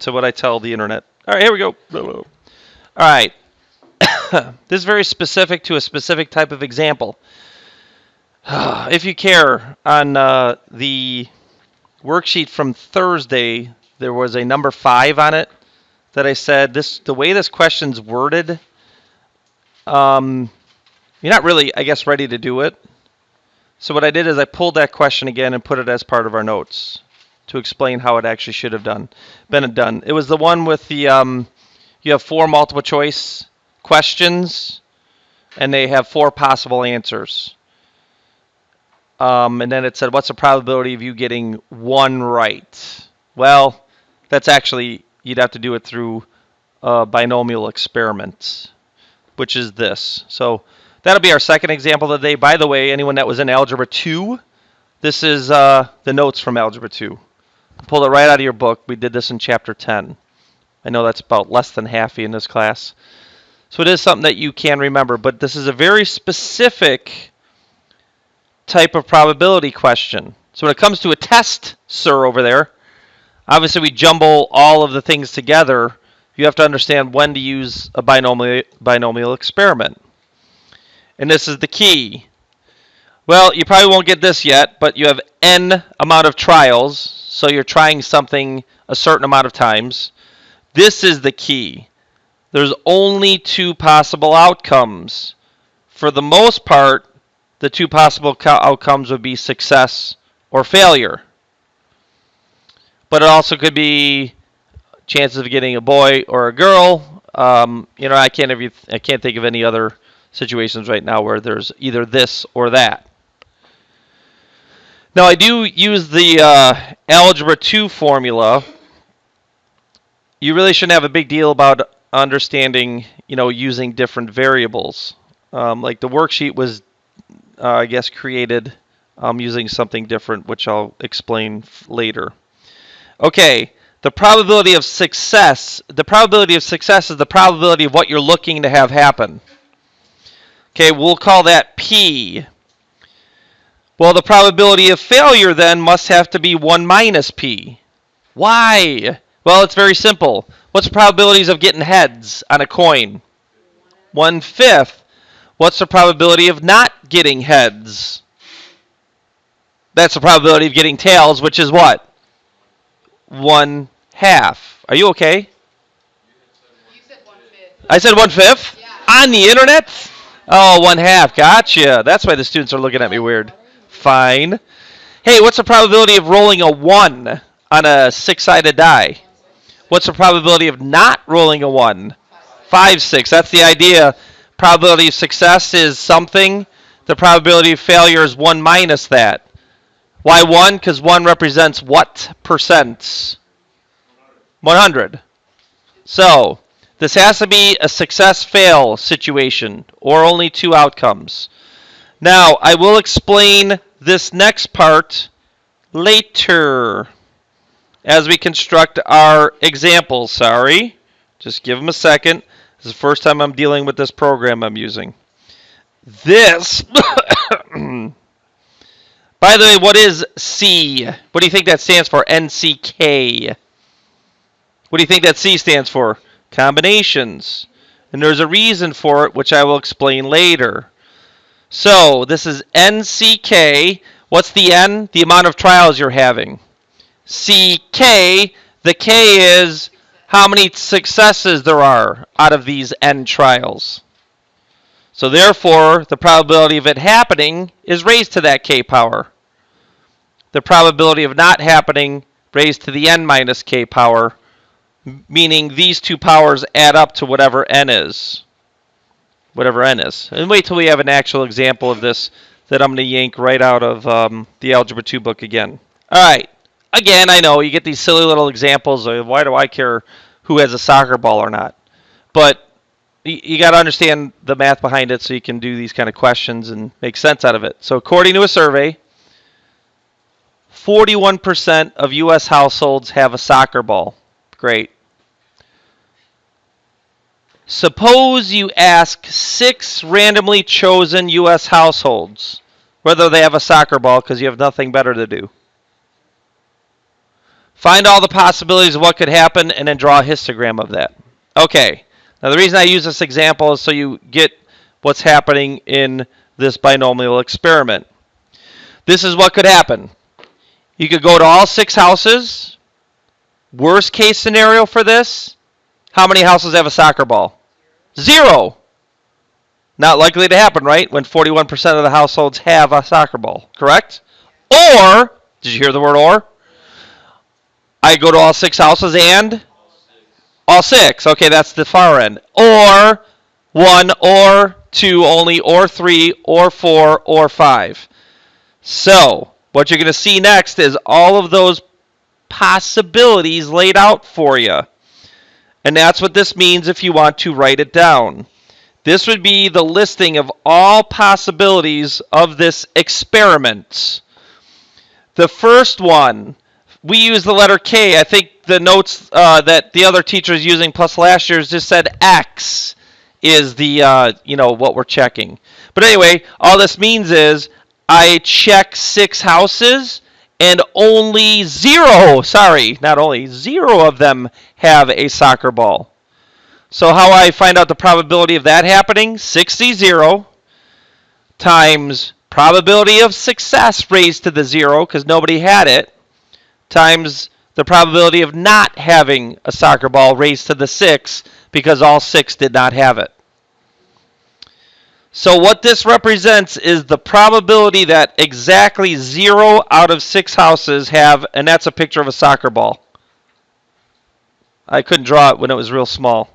to what I tell the internet. All right, here we go. All right. This is very specific to a specific type of example. If you care, on the worksheet from Thursday, there was a number 5 on it that I said the way this question's worded, you're not really, I guess, ready to do it. So what I did is I pulled that question again and put it as part of our notes to explain how it actually should have been done. It was the one with the you have 4 multiple choice questions, and they have 4 possible answers. And then it said, what's the probability of you getting 1 right? Well, that's actually, you'd have to do it through a binomial experiment, which is this. So that'll be our second example of the day. By the way, anyone that was in Algebra 2, this is the notes from Algebra 2. Pulled it right out of your book. We did this in Chapter 10. I know that's about less than half in this class. So it is something that you can remember, but this is a very specific type of probability question. So when it comes to a test, sir, over there, obviously we jumble all of the things together. You have to understand when to use a binomial experiment. And this is the key. Well, you probably won't get this yet, but you have n amount of trials, so you're trying something a certain amount of times. This is the key. There's only 2 possible outcomes. For the most part, the 2 possible outcomes would be success or failure. But it also could be chances of getting a boy or a girl. I can't think of any other situations right now where there's either this or that. Now, I do use the Algebra 2 formula. You really shouldn't have a big deal about understanding, using different variables. Like the worksheet was, I guess, created using something different, which I'll explain later. Okay, the probability of success. The probability of success is the probability of what you're looking to have happen. Okay, we'll call that P. Well, the probability of failure then must have to be 1 minus P. Why? Well, it's very simple. What's the probabilities of getting heads on a coin? 1/5. What's the probability of not getting heads? That's the probability of getting tails, which is what? 1/2. Are you okay? You said 1/5. I said 1/5? Yeah. On the internet? Oh, 1/2. Gotcha. That's why the students are looking at me weird. Fine. Hey, what's the probability of rolling a 1 on a 6-sided die? What's the probability of not rolling a 1? 5/6. That's the idea. Probability of success is something. The probability of failure is 1 minus that. Why 1? Because 1 represents what percent? 100. So, this has to be a success-fail situation, or only 2 outcomes. Now, I will explain this next part later as we construct our examples. Sorry. Just give them a second. This is the first time I'm dealing with this program I'm using. This, by the way, what is C? What do you think that stands for? NCK. What do you think that C stands for? Combinations. And there's a reason for it, which I will explain later. So, this is NCK. What's the N? The amount of trials you're having. CK, the K is how many successes there are out of these N trials. So therefore, the probability of it happening is raised to that K power. The probability of not happening raised to the N minus K power, meaning these 2 powers add up to whatever N is. Whatever N is. And wait till we have an actual example of this that I'm going to yank right out of the Algebra 2 book again. All right. Again, I know you get these silly little examples of why do I care who has a soccer ball or not. But you got to understand the math behind it so you can do these kind of questions and make sense out of it. So according to a survey, 41% of U.S. households have a soccer ball. Great. Suppose you ask 6 randomly chosen U.S. households whether they have a soccer ball because you have nothing better to do. Find all the possibilities of what could happen and then draw a histogram of that. Okay. Now the reason I use this example is so you get what's happening in this binomial experiment. This is what could happen. You could go to all 6 houses. Worst case scenario for this, how many houses have a soccer ball? 0. Not likely to happen, right? When 41% of the households have a soccer ball, correct? Or, did you hear the word or? I go to all 6 houses and? All 6. Okay, that's the far end. Or 1, or 2 only, or 3, or 4, or 5. So, what you're going to see next is all of those possibilities laid out for you. And that's what this means if you want to write it down. This would be the listing of all possibilities of this experiment. The first one, we use the letter K. I think the notes that the other teacher is using plus last year's just said X is the, what we're checking. But anyway, all this means is I check 6 houses and only 0 of them have a soccer ball. So how I find out the probability of that happening? 60 times probability of success raised to the 0 because nobody had it, times the probability of not having a soccer ball raised to the 6 because all 6 did not have it. So what this represents is the probability that exactly 0 out of 6 houses have, and that's a picture of a soccer ball. I couldn't draw it when it was real small.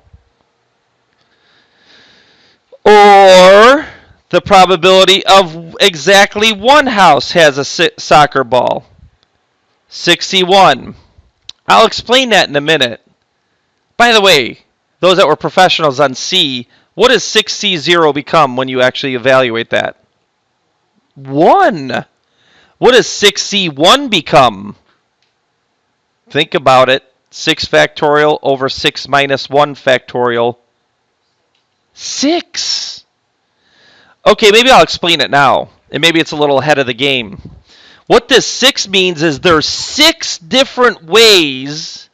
Or the probability of exactly 1 house has a soccer ball. 61. I'll explain that in a minute. By the way, those that were professionals on C, what does 6C0 become when you actually evaluate that? 1. What does 6C1 become? Think about it. 6 factorial over 6 minus 1 factorial. 6. Okay, maybe I'll explain it now. And maybe it's a little ahead of the game. What this 6 means is there's 6 different ways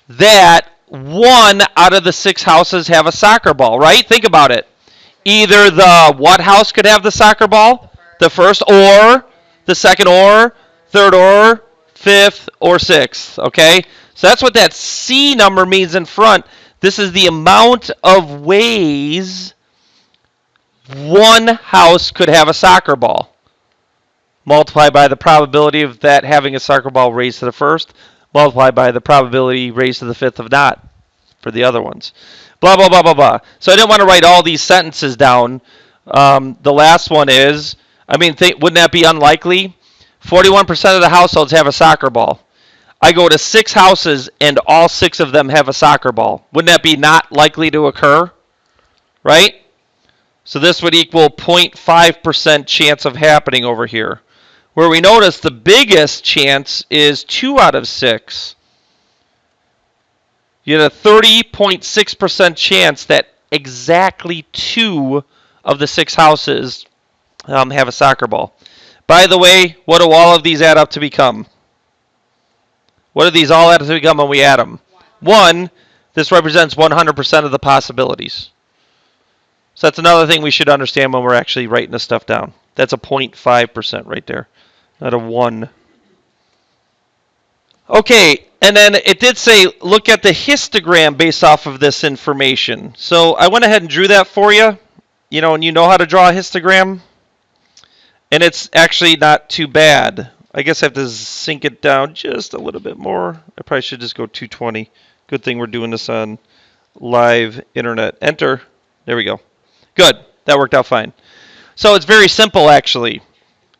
that 1 out of the 6 houses have a soccer ball, right? Think about it. Either the what house could have the soccer ball? The first, or the second, or third, or fifth, or sixth, okay? So that's what that C number means in front. This is the amount of ways 1 house could have a soccer ball. Multiplied by the probability of that having a soccer ball raised to the first, multiplied by the probability raised to the fifth of not for the other ones. Blah, blah, blah, blah, blah. So I didn't want to write all these sentences down. The last one is, wouldn't that be unlikely? 41% of the households have a soccer ball. I go to 6 houses and all 6 of them have a soccer ball. Wouldn't that be not likely to occur? Right? So this would equal 0.5% chance of happening over here. Where we notice the biggest chance is 2 out of 6. You had a 30.6% chance that exactly 2 of the 6 houses have a soccer ball. By the way, what do all of these add up to become? What do these all add up to become when we add them? 1. This represents 100% of the possibilities. So that's another thing we should understand when we're actually writing this stuff down. That's a 0.5% right there, not a 1. Okay, and then it did say look at the histogram based off of this information. So I went ahead and drew that for you. And you know how to draw a histogram. And it's actually not too bad. I guess I have to sink it down just a little bit more. I probably should just go 220. Good thing we're doing this on live internet. Enter. There we go. Good. That worked out fine. So it's very simple, actually.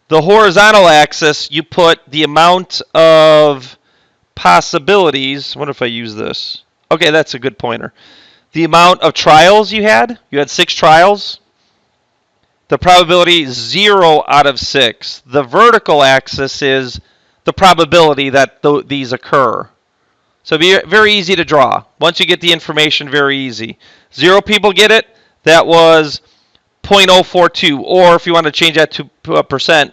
The horizontal axis, you put the amount of possibilities. What if I use this? Okay, that's a good pointer. The amount of trials you had 6 trials. The probability is 0 out of 6. The vertical axis is the probability that these occur. So it'd be very easy to draw. Once you get the information, very easy. 0 people get it. That was 0.042. Or if you want to change that to a percent,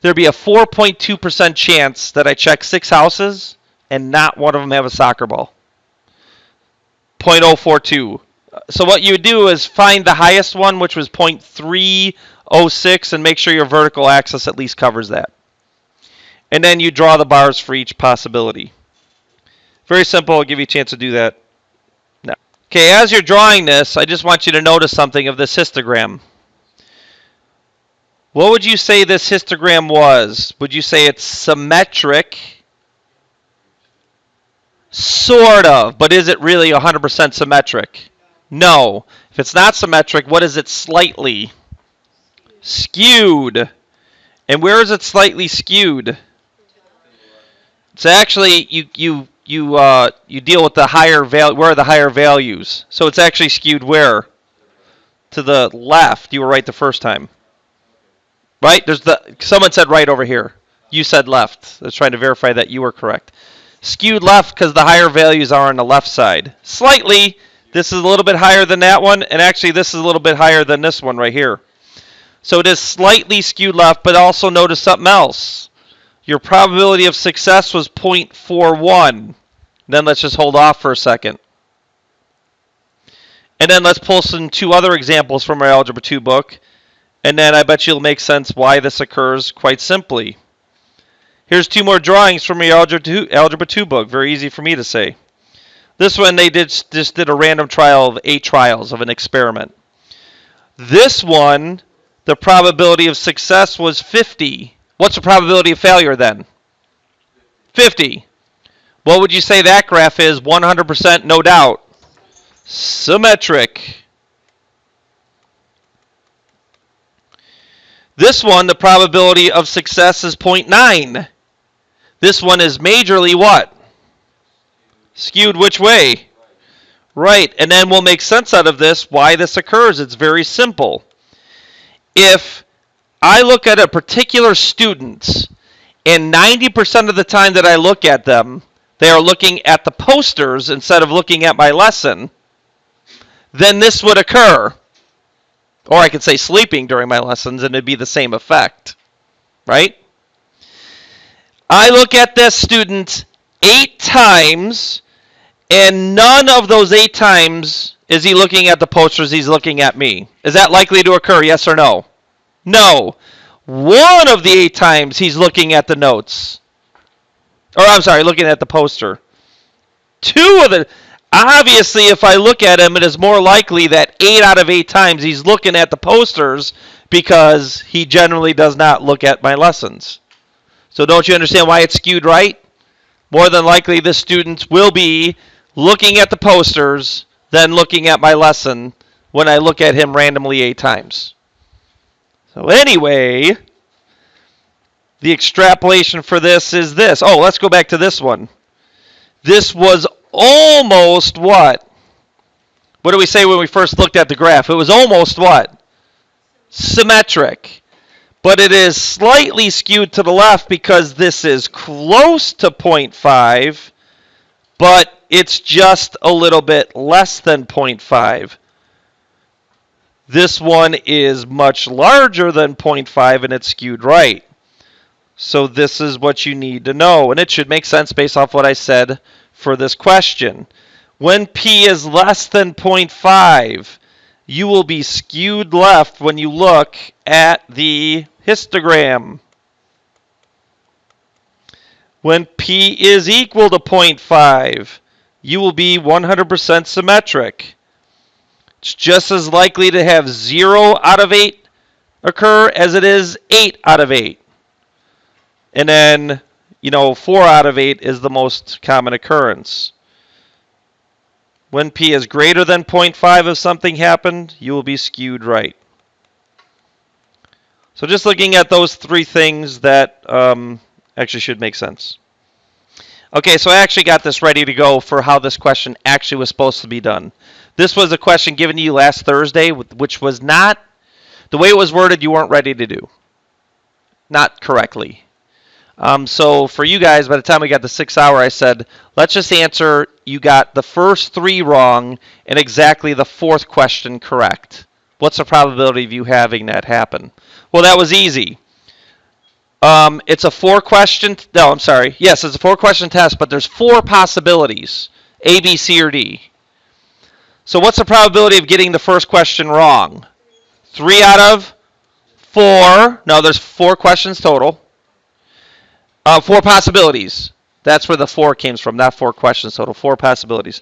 there'd be a 4.2% chance that I check 6 houses and not one of them have a soccer ball. 0.042. So what you would do is find the highest one, which was 0.306, and make sure your vertical axis at least covers that. And then you draw the bars for each possibility. Very simple. I'll give you a chance to do that now. Okay, as you're drawing this, I just want you to notice something of this histogram. What would you say this histogram was? Would you say it's symmetric? Sort of, but is it really 100% symmetric? No. If it's not symmetric, what is it slightly? Skewed. And where is it slightly skewed? It's actually you deal with the higher value. Where are the higher values? So it's actually skewed where? To the left. You were right the first time. Right? Someone said right over here. You said left. I was trying to verify that you were correct. Skewed left because the higher values are on the left side. Slightly. This is a little bit higher than that one, and actually this is a little bit higher than this one right here. So it is slightly skewed left, but also notice something else. Your probability of success was 0.41. Then let's just hold off for a second. And then let's pull some two other examples from our Algebra 2 book. And then I bet you'll make sense why this occurs quite simply. Here's two more drawings from your Algebra 2 book. Very easy for me to say. This one, they just did a random trial of 8 trials of an experiment. This one, the probability of success was 50. What's the probability of failure then? 50. What would you say that graph is? 100%, no doubt. Symmetric. This one, the probability of success is 0.9. This one is majorly what? Skewed which way? Right. And then we'll make sense out of this, why this occurs. It's very simple. If I look at a particular student, and 90% of the time that I look at them, they are looking at the posters instead of looking at my lesson, then this would occur. Or I could say sleeping during my lessons, and it'd be the same effect. Right? I look at this student 8 times, and none of those 8 times is he looking at the posters, he's looking at me. Is that likely to occur, yes or no? No. 1 of the 8 times he's looking at the notes. Or I'm sorry, looking at the poster. 2 of the... Obviously, if I look at him, it is more likely that 8 out of 8 times he's looking at the posters because he generally does not look at my lessons. So don't you understand why it's skewed right? More than likely, this student will be looking at the posters than looking at my lesson when I look at him randomly 8 times. So anyway, the extrapolation for this is this. Oh, let's go back to this one. This was almost what? What did we say when we first looked at the graph? It was almost what? Symmetric. But it is slightly skewed to the left because this is close to 0.5, but it's just a little bit less than 0.5. This one is much larger than 0.5 and it's skewed right. So this is what you need to know. And it should make sense based off what I said for this question. When P is less than 0.5, you will be skewed left when you look at the histogram. When P is equal to 0.5, you will be 100% symmetric. It's just as likely to have 0 out of 8 occur as it is 8 out of 8. And then, 4 out of 8 is the most common occurrence. When P is greater than 0.5 if something happened, you will be skewed right. So just looking at those 3 things that actually should make sense. Okay, so I actually got this ready to go for how this question actually was supposed to be done. This was a question given to you last Thursday, which was not, the way it was worded, you weren't ready to do. Not correctly. So for you guys, by the time we got to 6 hour, I said, let's just answer, you got the first 3 wrong and exactly the 4th question correct. What's the probability of you having that happen? Well, that was easy. It's a 4-question. No, I'm sorry. Yes, it's a 4-question test, but there's 4 possibilities: A, B, C, or D. So what's the probability of getting the first question wrong? 3 out of 4. No, there's 4 questions total. 4 possibilities. That's where the 4 came from, not 4 questions total. 4 possibilities.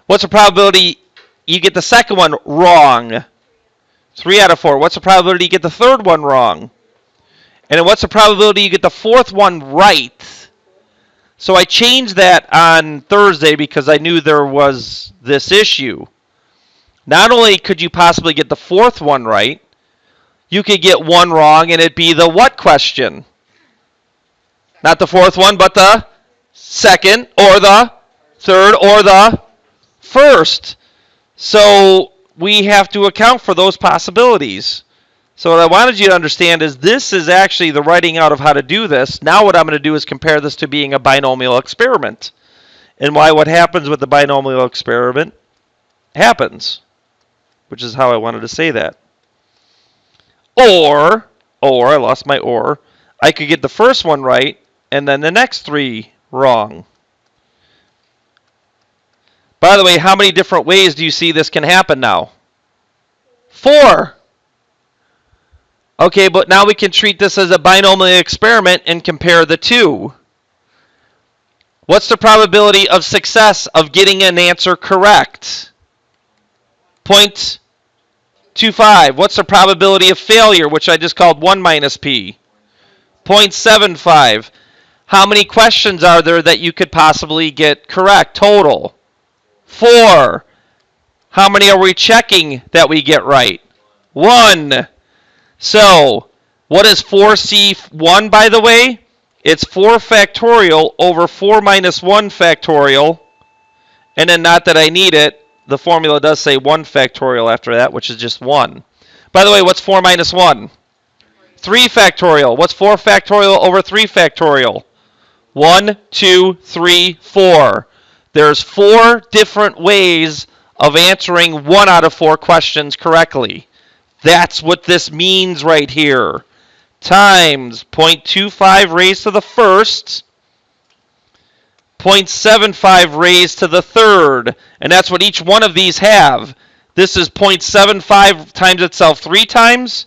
What's the probability you get the second one wrong? 3 out of 4. What's the probability you get the third one wrong? And then what's the probability you get the fourth one right? So I changed that on Thursday because I knew there was this issue. Not only could you possibly get the fourth one right, you could get one wrong and it'd be the what question? Not the fourth one, but the second or the third or the first. So we have to account for those possibilities. So what I wanted you to understand is this is actually the writing out of how to do this. Now what I'm going to do is compare this to being a binomial experiment. And why what happens with the binomial experiment happens. Which is how I wanted to say that. Or, I lost my or, I could get the first one right and then the next 3 wrong. By the way, how many different ways do you see this can happen now? 4. Okay, but now we can treat this as a binomial experiment and compare the 2. What's the probability of success of getting an answer correct? 0.25. What's the probability of failure, which I just called 1 minus p? 0.75. How many questions are there that you could possibly get correct total? 4. How many are we checking that we get right? 1. So, what is 4C1, by the way? It's 4 factorial over 4 minus 1 factorial. And then, not that I need it, the formula does say 1 factorial after that, which is just 1. By the way, what's 4 minus 1? 3 factorial. What's 4 factorial over 3 factorial? 1, 2, 3, 4. There's 4 different ways of answering 1 out of 4 questions correctly. That's what this means right here. Times 0.25 raised to the first, 0.75 raised to the third. And that's what each one of these have. This is 0.75 times itself 3 times,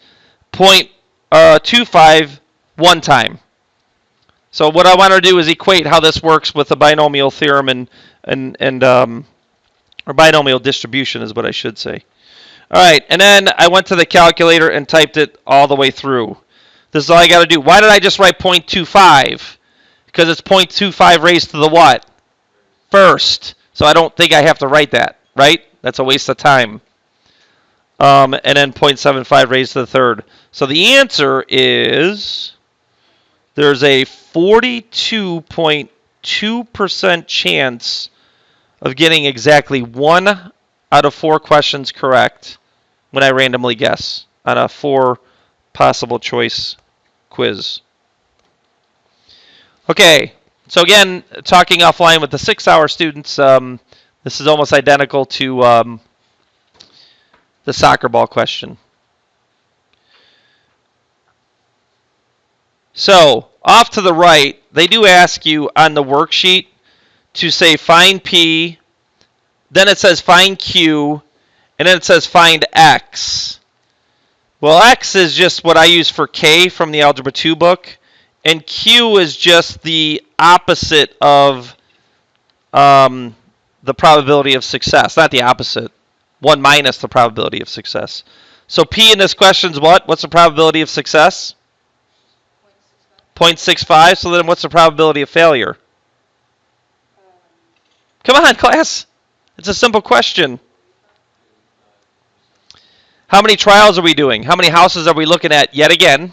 0.25 1 time. So what I want to do is equate how this works with the binomial theorem or binomial distribution is what I should say. All right, and then I went to the calculator and typed it all the way through. This is all I got to do. Why did I just write 0.25? Because it's 0.25 raised to the what? First. So I don't think I have to write that, right? That's a waste of time. And then 0.75 raised to the third. So the answer is there's a 42.2% chance of getting exactly 1 out of 4 questions correct when I randomly guess on a 4 possible choice quiz. Okay, so again, talking offline with the 6-hour students, this is almost identical to the soccer ball question. So, off to the right, they do ask you on the worksheet to say find P, then it says find Q, and then it says find X. Well, X is just what I use for K from the Algebra 2 book, and Q is just the opposite of the probability of success. Not the opposite. 1 minus the probability of success. So P in this question is what? What's the probability of success? 0.65. So then what's the probability of failure? Come on, class. It's a simple question. How many trials are we doing? How many houses are we looking at yet again?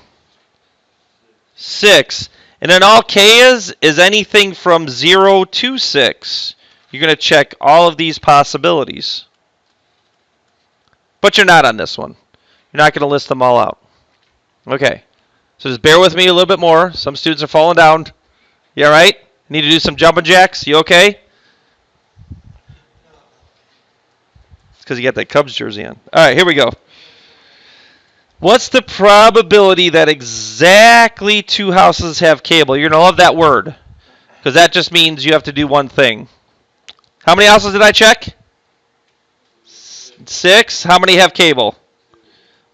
6. And then all K is anything from 0 to 6. You're going to check all of these possibilities. But you're not on this one. You're not going to list them all out. Okay. So just bear with me a little bit more. Some students are falling down. You all right? Need to do some jumping jacks? You okay? It's because you got that Cubs jersey on. All right, here we go. What's the probability that exactly 2 houses have cable? You're going to love that word, because that just means you have to do one thing. How many houses did I check? 6. How many have cable?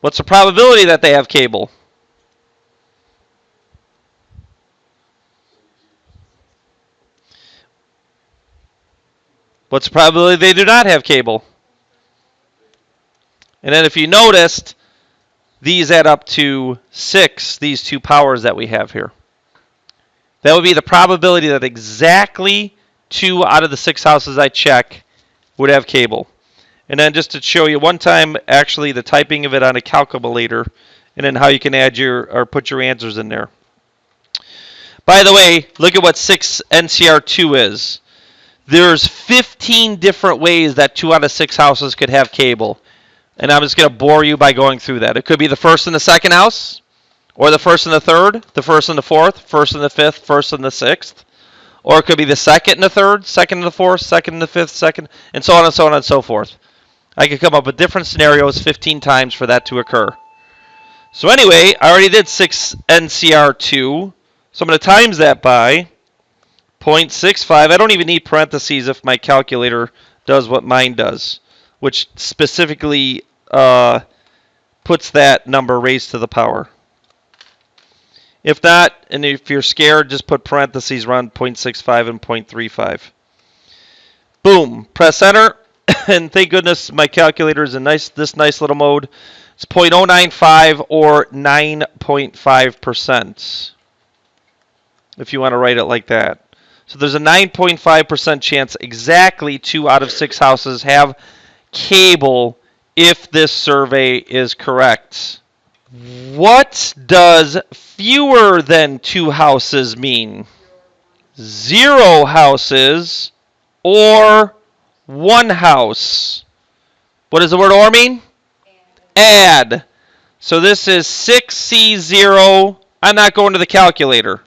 What's the probability that they have cable? What's the probability they do not have cable? And then if you noticed, these add up to 6, these two powers that we have here. That would be the probability that exactly 2 out of the 6 houses I check would have cable. And then just to show you one time, actually the typing of it on a calculator, and then how you can add or put your answers in there. By the way, look at what 6 NCR2 is. There's 15 different ways that 2 out of 6 houses could have cable. And I'm just going to bore you by going through that. It could be the first and the second house, or the first and the third, the first and the fourth, first and the fifth, first and the sixth. Or it could be the second and the third, second and the fourth, second and the fifth, second, and so on and so on and so forth. I could come up with different scenarios 15 times for that to occur. So anyway, I already did 6 NCR2. So I'm going to times that by 0.65. I don't even need parentheses if my calculator does what mine does, which specifically puts that number raised to the power. If not, and if you're scared, just put parentheses around 0.65 and 0.35. Boom. Press enter. And thank goodness my calculator is in this nice little mode. It's 0.095 or 9.5%. If you want to write it like that. So there's a 9.5% chance exactly 2 out of 6 houses have cable if this survey is correct. What does fewer than 2 houses mean? 0 houses or 1 house. What does the word or mean? Add. So this is 6C0. I'm not going to the calculator.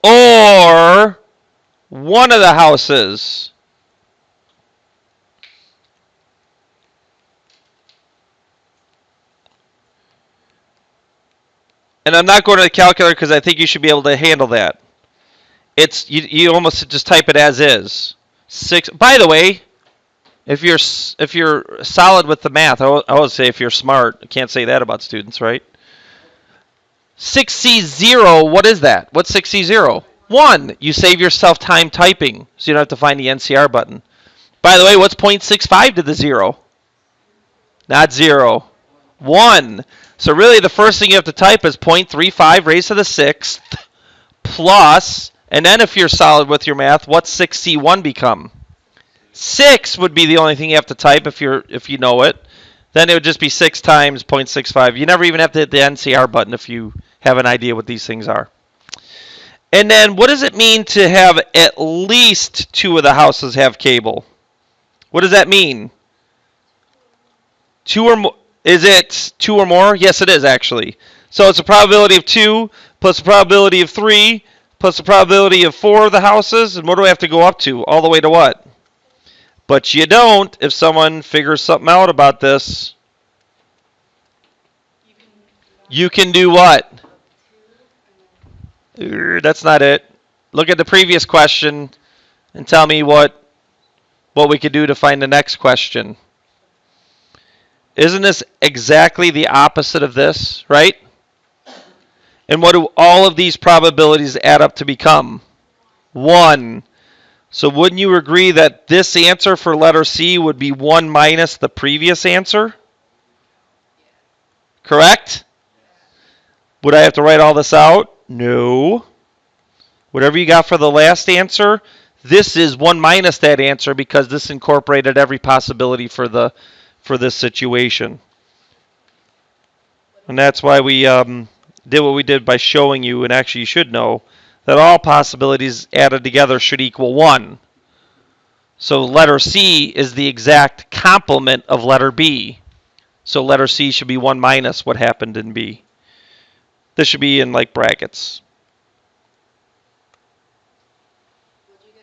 Or one of the houses. And I'm not going to the calculator because I think you should be able to handle that. It's you almost just type it as is. 6. By the way, if you're solid with the math, I always say if you're smart. I can't say that about students, right? 6C0, what is that? What's 6C0? 1. You save yourself time typing, so you don't have to find the NCR button. By the way, what's 0.65 to the 0? Not 0. 1. So really the first thing you have to type is 0.35 raised to the 6th plus, and then if you're solid with your math, what's 6C1 become? 6 would be the only thing you have to type if you know it. Then it would just be 6 times 0.65. You never even have to hit the NCR button if you have an idea what these things are. And then what does it mean to have at least 2 of the houses have cable? What does that mean? 2 or more. Is it 2 or more? Yes, it is actually. So it's a probability of 2 plus a probability of 3 plus a probability of 4 of the houses. And what do I have to go up to? All the way to what? But you don't if someone figures something out about this. You can do what? That's not it. Look at the previous question and tell me what we could do to find the next question. Isn't this exactly the opposite of this, right? And what do all of these probabilities add up to become? 1. So wouldn't you agree that this answer for letter C would be 1 minus the previous answer? Correct? Would I have to write all this out? No. Whatever you got for the last answer, this is 1 minus that answer because this incorporated every possibility for this situation. And that's why we did what we did by showing you, and actually you should know, that all possibilities added together should equal 1. So letter C is the exact complement of letter B. So letter C should be 1 minus what happened in B. This should be in like brackets.